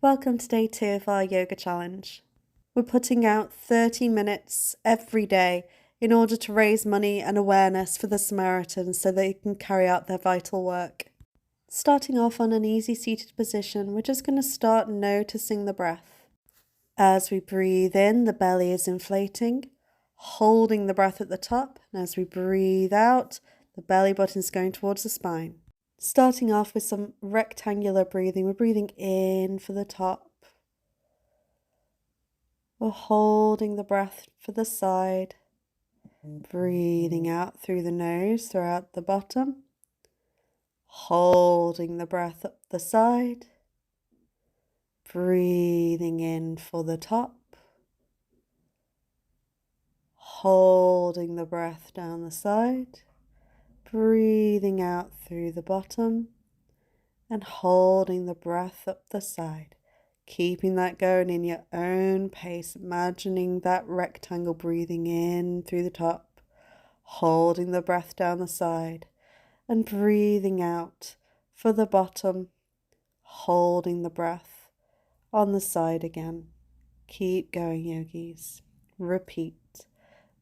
Welcome to day 2 of our yoga challenge. We're putting out 30 minutes every day in order to raise money and awareness for the Samaritans so they can carry out their vital work. Starting off on an easy seated position, we're just going to start noticing the breath. As we breathe in, the belly is inflating, holding the breath at the top, and as we breathe out, the belly button is going towards the spine. Starting off with some rectangular breathing, we're breathing in for the top. We're holding the breath for the side, breathing out through the nose throughout the bottom, holding the breath up the side, breathing in for the top, holding the breath down the side, breathing out through the bottom, and holding the breath up the side. Keeping that going in your own pace, imagining that rectangle breathing in through the top, holding the breath down the side, and breathing out for the bottom, holding the breath on the side again. Keep going, yogis. Repeat.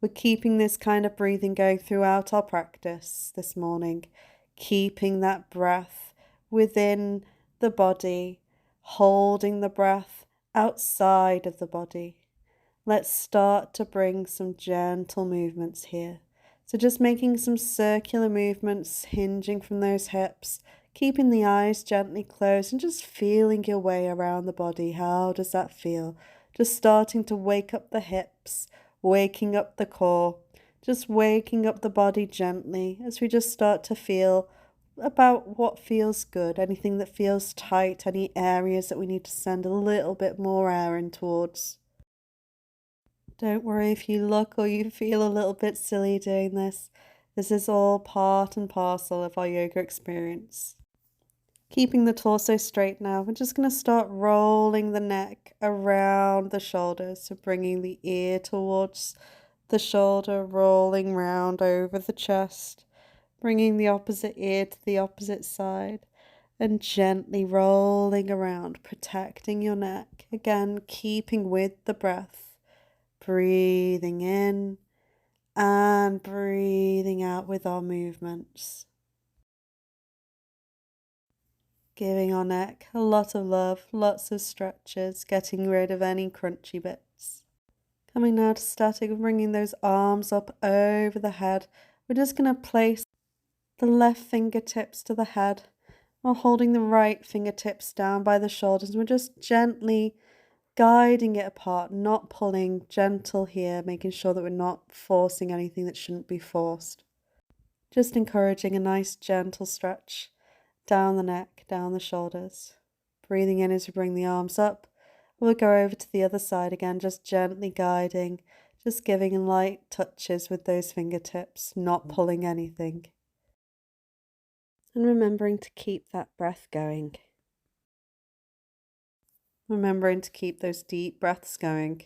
We're keeping this kind of breathing going throughout our practice this morning, keeping that breath within the body, holding the breath outside of the body. Let's start to bring some gentle movements here. So just making some circular movements, hinging from those hips, keeping the eyes gently closed and just feeling your way around the body. How does that feel? Just starting to wake up the hips, waking up the core, just waking up the body gently as we just start to feel about what feels good, anything that feels tight, any areas that we need to send a little bit more air in towards. Don't worry if you look or you feel a little bit silly doing this. This is all part and parcel of our yoga experience. Keeping the torso straight now, we're just going to start rolling the neck around the shoulders. So bringing the ear towards the shoulder, rolling round over the chest, bringing the opposite ear to the opposite side, and gently rolling around, protecting your neck. Again, keeping with the breath, breathing in and breathing out with our movements. Giving our neck a lot of love, lots of stretches, getting rid of any crunchy bits. Coming now to static, bringing those arms up over the head. We're just going to place the left fingertips to the head while holding the right fingertips down by the shoulders. We're just gently guiding it apart, not pulling, gentle here, making sure that we're not forcing anything that shouldn't be forced. Just encouraging a nice gentle stretch down the neck, down the shoulders. Breathing in as we bring the arms up. We'll go over to the other side again, just gently guiding, just giving light touches with those fingertips, not pulling anything. And remembering to keep that breath going. Remembering to keep those deep breaths going,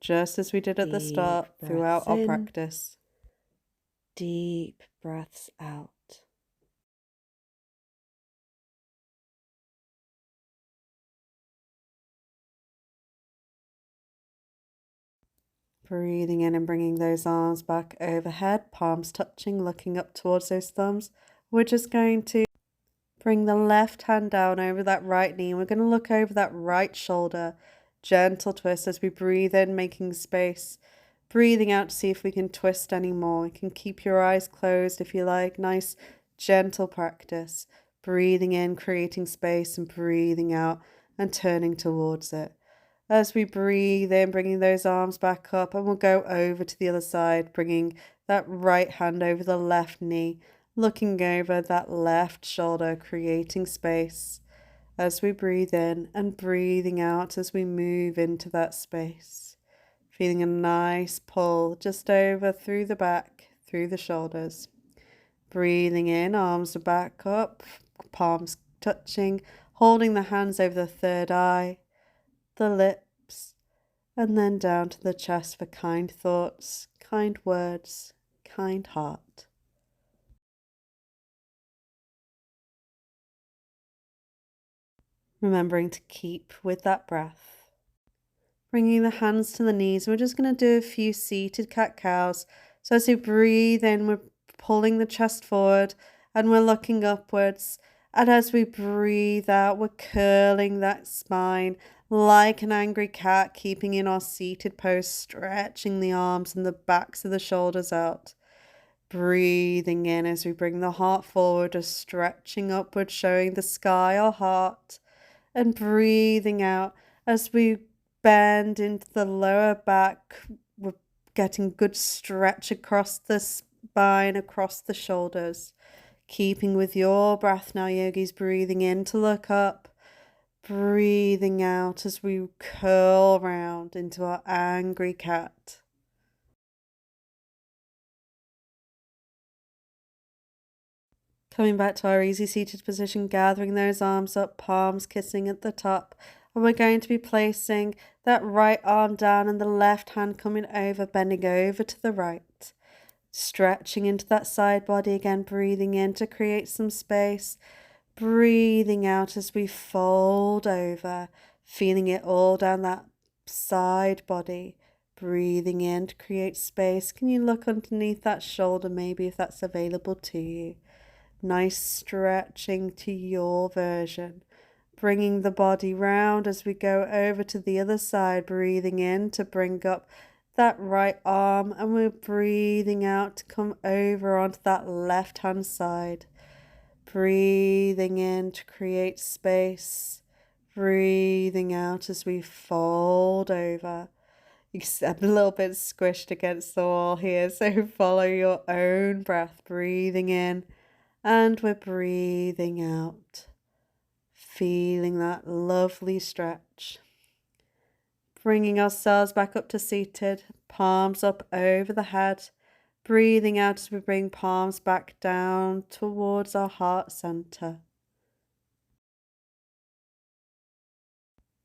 just as we did at the start throughout our practice. Deep breaths out. Breathing in and bringing those arms back overhead, palms touching, looking up towards those thumbs. We're just going to bring the left hand down over that right knee. We're going to look over that right shoulder. Gentle twist as we breathe in, making space. Breathing out to see if we can twist any more. You can keep your eyes closed if you like. Nice, gentle practice. Breathing in, creating space, and breathing out and turning towards it. As we breathe in, bringing those arms back up, and we'll go over to the other side, bringing that right hand over the left knee, looking over that left shoulder, creating space as we breathe in and breathing out as we move into that space. Feeling a nice pull just over through the back, through the shoulders. Breathing in, arms are back up, palms touching, holding the hands over the third eye, the lips, and then down to the chest for kind thoughts, kind words, kind heart. remembering to keep with that breath. Bringing the hands to the knees, we're just going to do a few seated cat-cows. So as we breathe in, we're pulling the chest forward and we're looking upwards. And as we breathe out, we're curling that spine like an angry cat, keeping in our seated pose, stretching the arms and the backs of the shoulders out. Breathing in as we bring the heart forward, just stretching upward, showing the sky our heart. And breathing out as we bend into the lower back. We're getting good stretch across the spine, across the shoulders. Keeping with your breath now, yogis, breathing in to look up. Breathing out as we curl round into our angry cat. Coming back to our easy seated position, gathering those arms up, palms kissing at the top. And we're going to be placing that right arm down and the left hand coming over, bending over to the right. Stretching into that side body again, breathing in to create some space. Breathing out as we fold over, feeling it all down that side body. Breathing in to create space. Can you look underneath that shoulder maybe if that's available to you? Nice stretching to your version. Bringing the body round as we go over to the other side, breathing in to bring up that right arm, and we're breathing out to come over onto that left hand side. Breathing in to create space. Breathing out as we fold over. I'm a little bit squished against the wall here, so follow your own breath. Breathing in. And we're breathing out, feeling that lovely stretch. Bringing ourselves back up to seated, palms up over the head. Breathing out as we bring palms back down towards our heart center.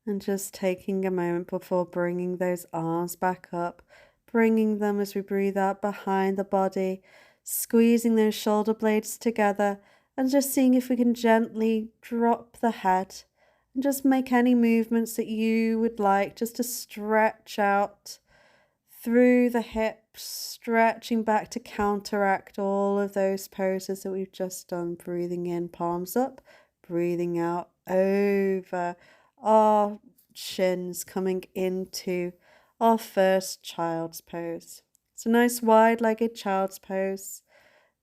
And just taking a moment before bringing those arms back up, bringing them as we breathe out behind the body, squeezing those shoulder blades together and just seeing if we can gently drop the head and just make any movements that you would like just to stretch out through the hips, stretching back to counteract all of those poses that we've just done. Breathing in, palms up, breathing out over our shins, coming into our first child's pose. It's a nice wide-legged child's pose.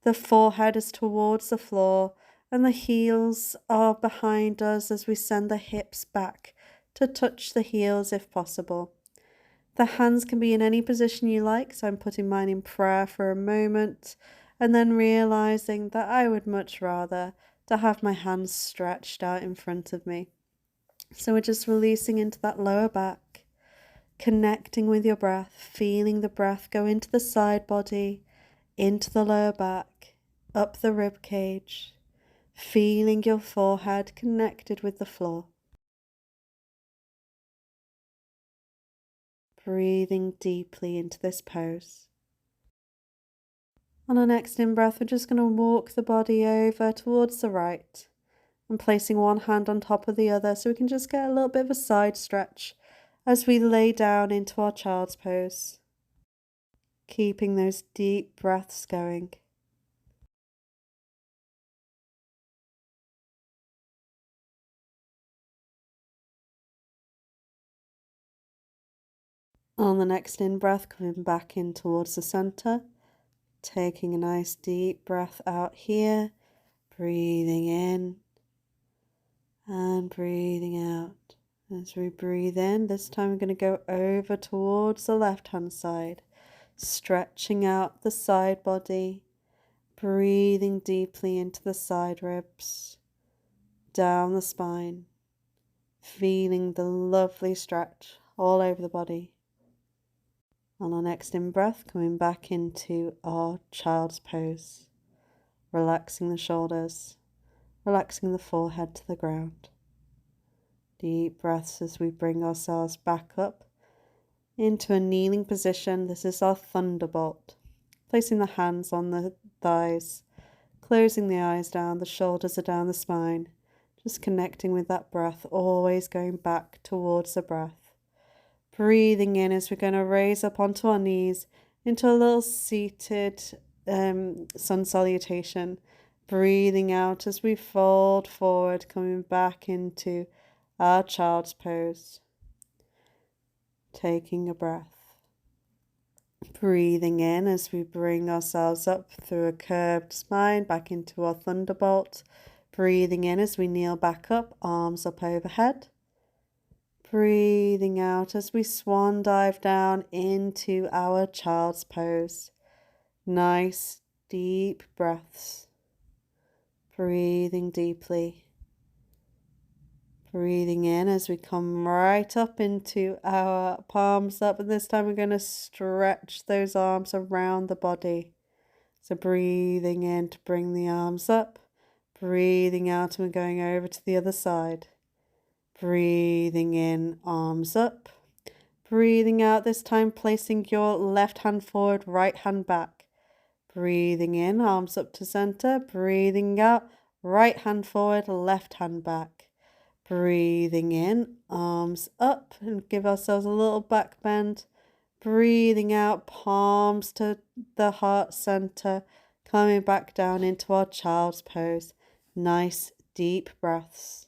The forehead is towards the floor and the heels are behind us as we send the hips back to touch the heels if possible. The hands can be in any position you like, so I'm putting mine in prayer for a moment and then realizing that I would much rather to have my hands stretched out in front of me. So we're just releasing into that lower back, connecting with your breath, feeling the breath go into the side body, into the lower back, up the rib cage, feeling your forehead connected with the floor. Breathing deeply into this pose. On our next in-breath, we're just going to walk the body over towards the right and placing one hand on top of the other so we can just get a little bit of a side stretch as we lay down into our child's pose. Keeping those deep breaths going. On the next in-breath, coming back in towards the center, taking a nice deep breath out here, breathing in and breathing out. As we breathe in, this time we're going to go over towards the left-hand side, stretching out the side body, breathing deeply into the side ribs, down the spine, feeling the lovely stretch all over the body. On our next in-breath, coming back into our child's pose, relaxing the shoulders, relaxing the forehead to the ground. Deep breaths as we bring ourselves back up into a kneeling position. This is our thunderbolt. Placing the hands on the thighs, closing the eyes down, the shoulders are down the spine. Just connecting with that breath, always going back towards the breath. Breathing in as we're going to raise up onto our knees into a little seated sun salutation. Breathing out as we fold forward, coming back into our child's pose. Taking a breath. Breathing in as we bring ourselves up through a curved spine back into our thunderbolt. Breathing in as we kneel back up, arms up overhead. Breathing out as we swan dive down into our child's pose. Nice, deep breaths. Breathing deeply. Breathing in as we come right up into our palms up. And this time we're going to stretch those arms around the body. So breathing in to bring the arms up. Breathing out and we're going over to the other side. Breathing in, arms up. Breathing out, this time placing your left hand forward, right hand back. Breathing in, arms up to center. Breathing out, right hand forward, left hand back. Breathing in, arms up, and give ourselves a little back bend. Breathing out, palms to the heart center, coming back down into our child's pose. Nice, deep breaths.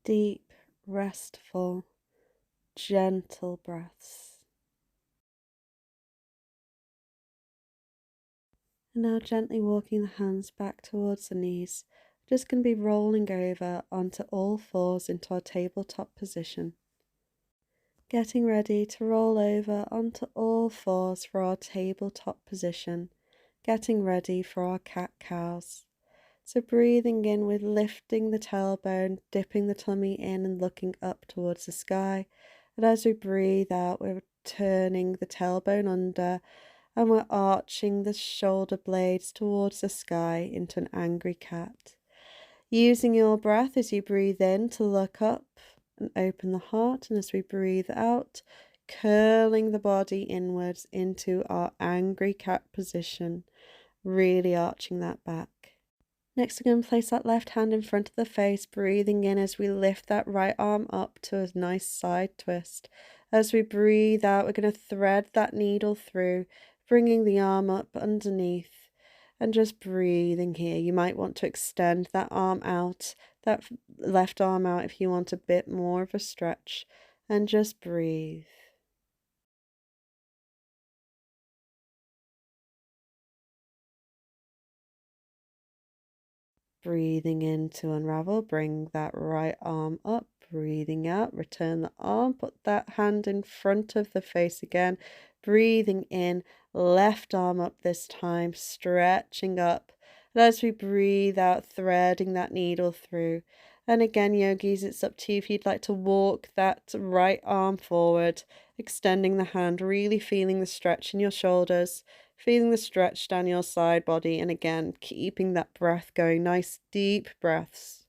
Deep, restful, gentle breaths. And now gently walking the hands back towards the knees. We're just going to be rolling over onto all fours into our tabletop position. Getting ready to roll over onto all fours for our tabletop position. Getting ready for our cat-cows. So breathing in with lifting the tailbone, dipping the tummy in and looking up towards the sky. And as we breathe out, we're turning the tailbone under and we're arching the shoulder blades towards the sky into an angry cat. Using your breath as you breathe in to look up and open the heart, and as we breathe out, curling the body inwards into our angry cat position, really arching that back. Next, we're going to place that left hand in front of the face, breathing in as we lift that right arm up to a nice side twist. As we breathe out, we're going to thread that needle through, bringing the arm up underneath and just breathing here. You might want to extend that arm out, that left arm out if you want a bit more of a stretch, and just breathe. Breathing in to unravel, bring that right arm up, breathing out, return the arm, put that hand in front of the face again, breathing in, left arm up this time, stretching up. And as we breathe out, threading that needle through. And again, yogis, it's up to you if you'd like to walk that right arm forward, extending the hand, really feeling the stretch in your shoulders. Feeling the stretch down your side body, and again, keeping that breath going. Nice deep breaths.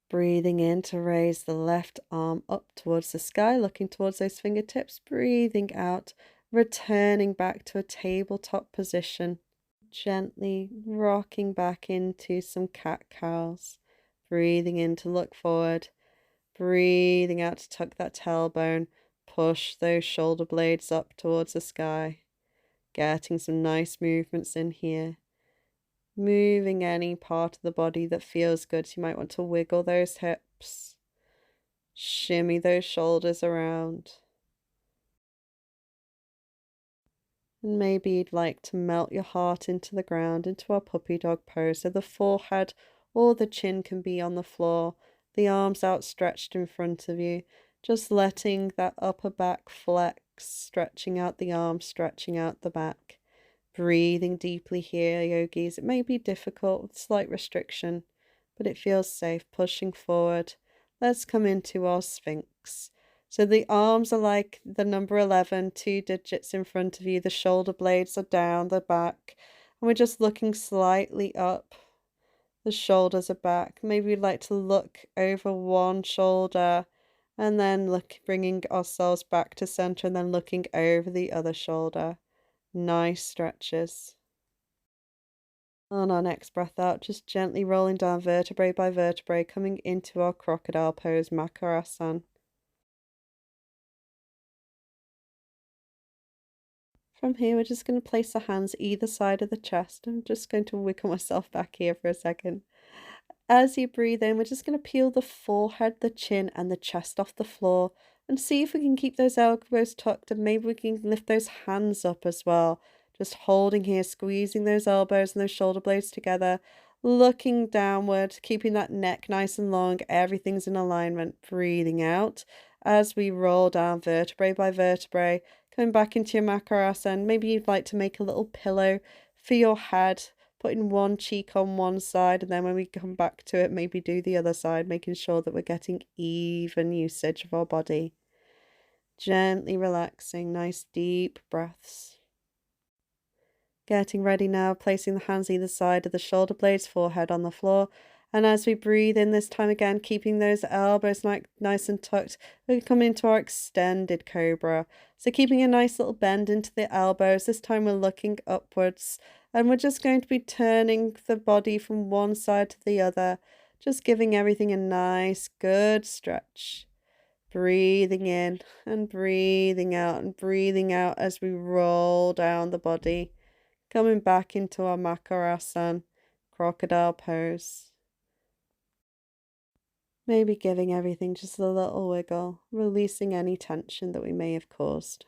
Breathing in to raise the left arm up towards the sky, looking towards those fingertips. Breathing out, returning back to a tabletop position. Gently rocking back into some cat-cows. Breathing in to look forward. Breathing out to tuck that tailbone. Push those shoulder blades up towards the sky. Getting some nice movements in here. Moving any part of the body that feels good. You might want to wiggle those hips. Shimmy those shoulders around. And maybe you'd like to melt your heart into the ground, into our puppy dog pose. So the forehead or the chin can be on the floor. The arms outstretched in front of you. Just letting that upper back flex, stretching out the arms, stretching out the back. Breathing deeply here, yogis. It may be difficult with slight restriction, but it feels safe. Pushing forward. Let's come into our Sphinx. So the arms are like the number 11, 2 digits in front of you. The shoulder blades are down the back. And we're just looking slightly up. The shoulders are back. Maybe we'd like to look over one shoulder and then bringing ourselves back to center and then looking over the other shoulder. Nice stretches. On our next breath out, just gently rolling down vertebrae by vertebrae, coming into our crocodile pose, Makarasana. From here, we're just going to place the hands either side of the chest. I'm just going to wiggle myself back here for a second. As you breathe in, we're just going to peel the forehead, the chin, and the chest off the floor and see if we can keep those elbows tucked, and maybe we can lift those hands up as well. Just holding here, squeezing those elbows and those shoulder blades together, looking downward, keeping that neck nice and long. Everything's in alignment. Breathing out as we roll down vertebrae by vertebrae, coming back into your Makarasana. Maybe you'd like to make a little pillow for your head, putting one cheek on one side, and then when we come back to it, maybe do the other side, making sure that we're getting even usage of our body. Gently relaxing, nice deep breaths. Getting ready now, placing the hands either side of the shoulder blades, forehead on the floor. And as we breathe in this time again, keeping those elbows nice and tucked, we come into our extended cobra. So keeping a nice little bend into the elbows. This time we're looking upwards. And we're just going to be turning the body from one side to the other. Just giving everything a nice, good stretch. Breathing in and breathing out and breathing out as we roll down the body. Coming back into our Makarasana, crocodile pose. Maybe giving everything just a little wiggle, releasing any tension that we may have caused.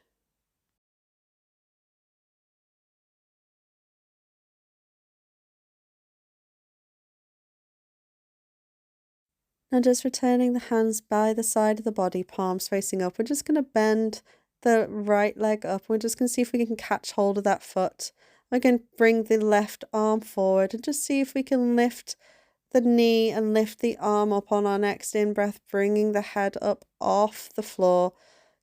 Now just returning the hands by the side of the body, palms facing up. We're just going to bend the right leg up. We're just going to see if we can catch hold of that foot. We're going to bring the left arm forward and just see if we can lift the knee and lift the arm up on our next in-breath, bringing the head up off the floor,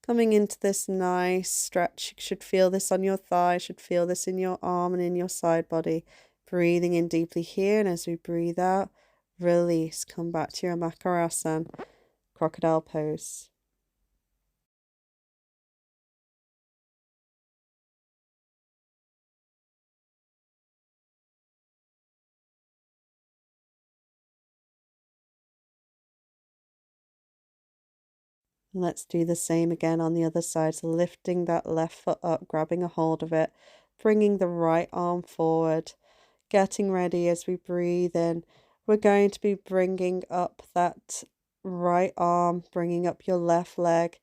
coming into this nice stretch. You should feel this on your thigh, you should feel this in your arm and in your side body. Breathing in deeply here, and as we breathe out, release. Come back to your Makarasana, crocodile pose. Let's do the same again on the other side. So lifting that left foot up, grabbing a hold of it, bringing the right arm forward, getting ready as we breathe in. We're going to be bringing up that right arm, bringing up your left leg.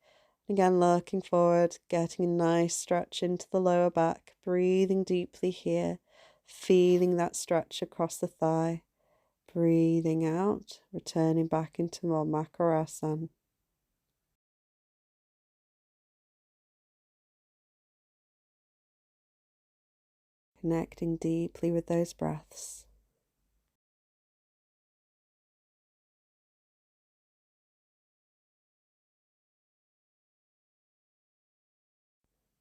Again, looking forward, getting a nice stretch into the lower back, breathing deeply here, feeling that stretch across the thigh. Breathing out, returning back into more Makarasana. Connecting deeply with those breaths.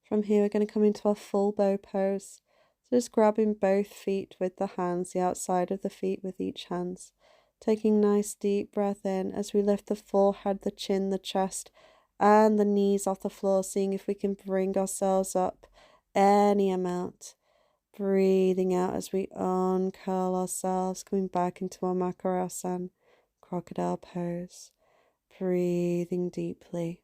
From here, we're going to come into our full bow pose. So just grabbing both feet with the hands, the outside of the feet with each hands. Taking nice deep breath in as we lift the forehead, the chin, the chest, and the knees off the floor, seeing if we can bring ourselves up any amount. Breathing out as we uncurl ourselves, coming back into our Makarasana, crocodile pose. Breathing deeply.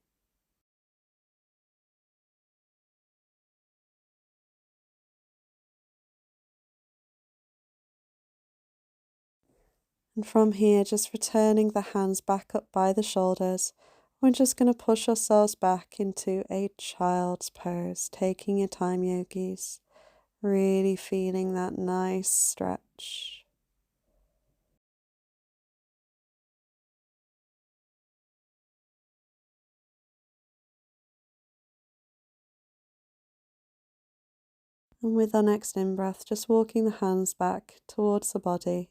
And from here, just returning the hands back up by the shoulders. We're just going to push ourselves back into a child's pose, taking your time, yogis. Really feeling that nice stretch. And with our next in-breath, just walking the hands back towards the body.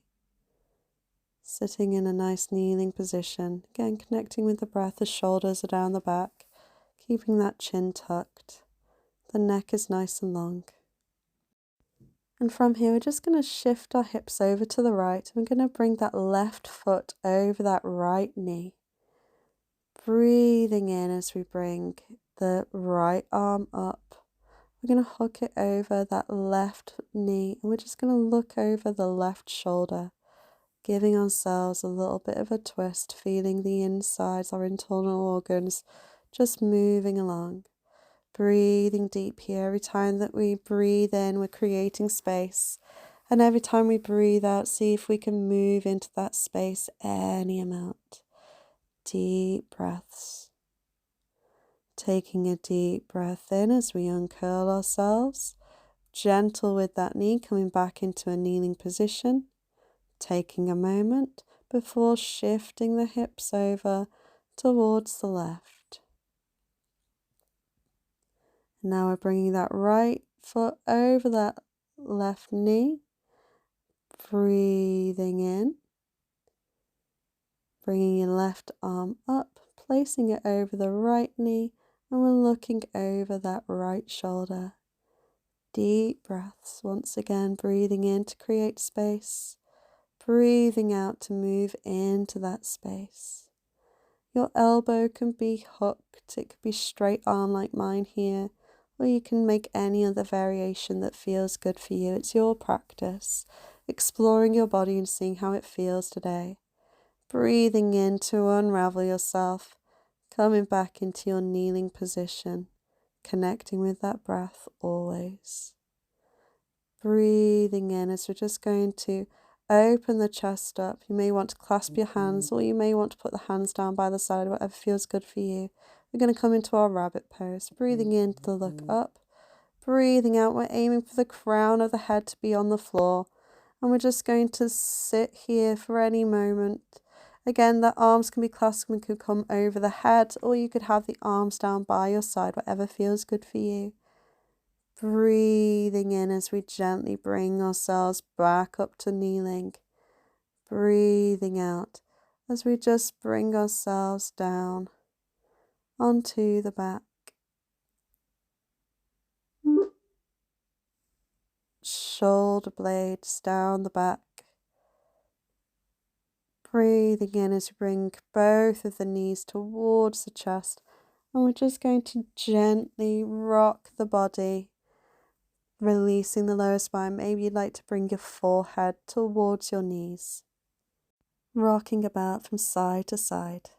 Sitting in a nice kneeling position. Again, connecting with the breath, the shoulders are down the back. Keeping that chin tucked. The neck is nice and long. And from here, we're just going to shift our hips over to the right. We're going to bring that left foot over that right knee. Breathing in as we bring the right arm up. We're going to hook it over that left knee, and we're just going to look over the left shoulder, giving ourselves a little bit of a twist, feeling the insides, our internal organs, just moving along. Breathing deep here. Every time that we breathe in, we're creating space. And every time we breathe out, see if we can move into that space any amount. Deep breaths. Taking a deep breath in as we uncurl ourselves. Gentle with that knee, coming back into a kneeling position. Taking a moment before shifting the hips over towards the left. Now we're bringing that right foot over that left knee. Breathing in. Bringing your left arm up, placing it over the right knee, and we're looking over that right shoulder. Deep breaths, once again breathing in to create space, breathing out to move into that space. Your elbow can be hooked, it could be straight arm like mine here, or you can make any other variation that feels good for you. It's your practice, exploring your body and seeing how it feels today. Breathing in to unravel yourself, coming back into your kneeling position, connecting with that breath always. Breathing in as we're just going to open the chest up. You may want to clasp your hands, or you may want to put the hands down by the side, whatever feels good for you. We're going to come into our rabbit pose. Breathing in to look up. Breathing out, we're aiming for the crown of the head to be on the floor. And we're just going to sit here for any moment. Again, the arms can be clasped and could come over the head, or you could have the arms down by your side, whatever feels good for you. Breathing in as we gently bring ourselves back up to kneeling. Breathing out as we just bring ourselves down onto the back. Shoulder blades down the back. Breathing in as we bring both of the knees towards the chest, and we're just going to gently rock the body, releasing the lower spine. Maybe you'd like to bring your forehead towards your knees, rocking about from side to side.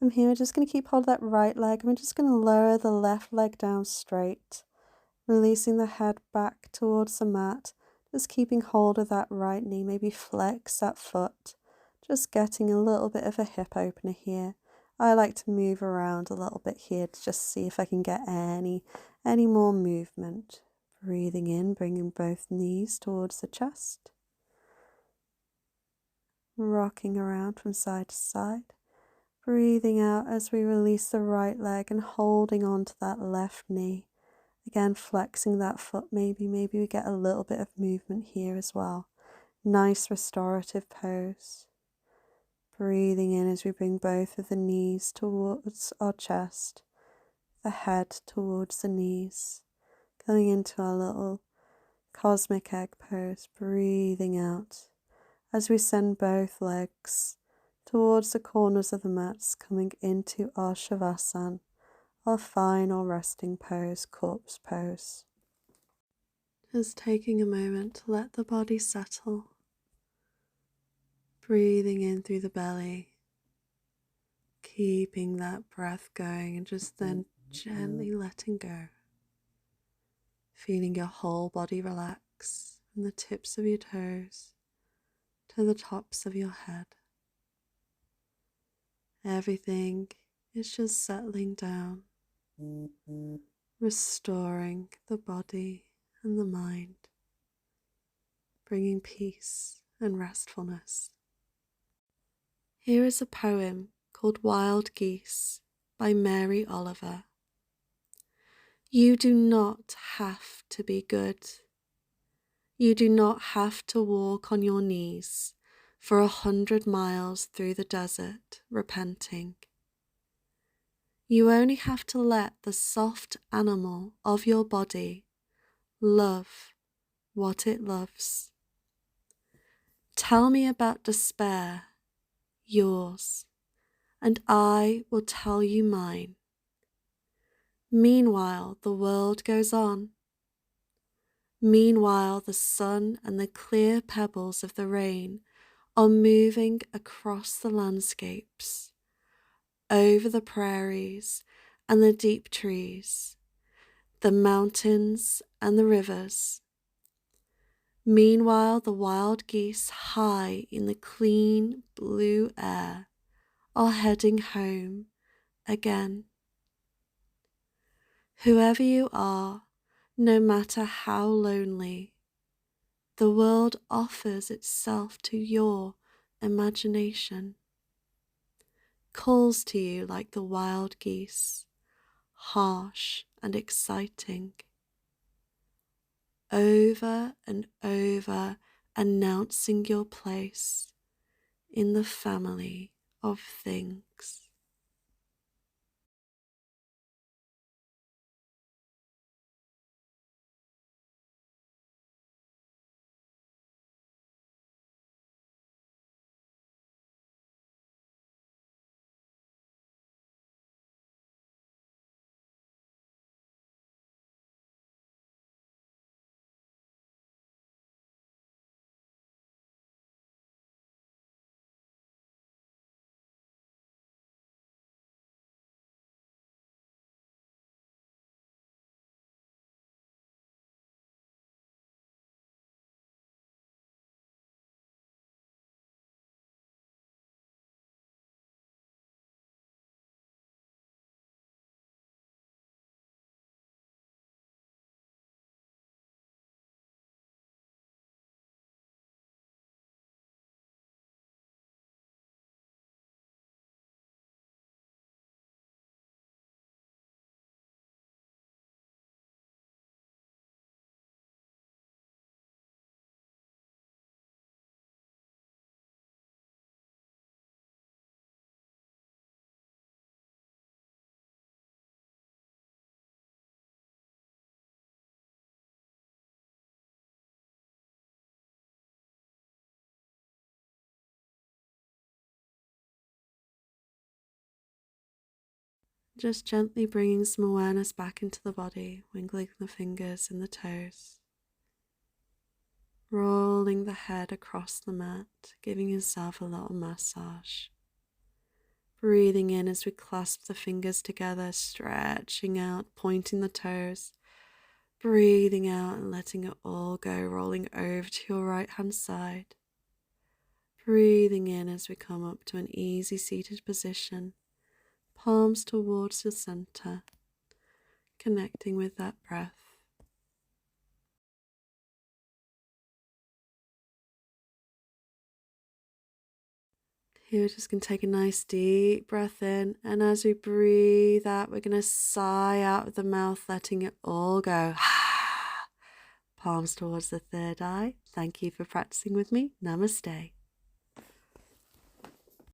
From here, we're just going to keep hold of that right leg, and we're just going to lower the left leg down straight, releasing the head back towards the mat. Just keeping hold of that right knee, maybe flex that foot. Just getting a little bit of a hip opener here. I like to move around a little bit here to just see if I can get any more movement. Breathing in, bringing both knees towards the chest. Rocking around from side to side. Breathing out as we release the right leg and holding on to that left knee. Again, flexing that foot, maybe we get a little bit of movement here as well. Nice restorative pose. Breathing in as we bring both of the knees towards our chest, the head towards the knees, going into our little cosmic egg pose. Breathing out as we send both legs towards the corners of the mats, coming into our Shavasana, our final resting pose, corpse pose. Just taking a moment to let the body settle. Breathing in through the belly, keeping that breath going, and just then gently letting go. Feeling your whole body relax from the tips of your toes to the tops of your head. Everything is just settling down, restoring the body and the mind, bringing peace and restfulness. Here is a poem called Wild Geese by Mary Oliver. You do not have to be good. You do not have to walk on your knees for 100 miles through the desert repenting. You only have to let the soft animal of your body love what it loves. Tell me about despair, yours, and I will tell you mine. Meanwhile, the world goes on. Meanwhile, the sun and the clear pebbles of the rain are moving across the landscapes, over the prairies and the deep trees, the mountains and the rivers. Meanwhile, the wild geese high in the clean blue air are heading home again. Whoever you are, no matter how lonely, the world offers itself to your imagination, calls to you like the wild geese, harsh and exciting, over and over announcing your place in the family of things. Just gently bringing some awareness back into the body, wiggling the fingers and the toes. Rolling the head across the mat, giving yourself a little massage. Breathing in as we clasp the fingers together, stretching out, pointing the toes. Breathing out and letting it all go, rolling over to your right hand side. Breathing in as we come up to an easy seated position, palms towards the center, connecting with that breath. Here we're just going to take a nice deep breath in, and as we breathe out, we're going to sigh out of the mouth, letting it all go. Palms towards the third eye. Thank you for practicing with me. Namaste.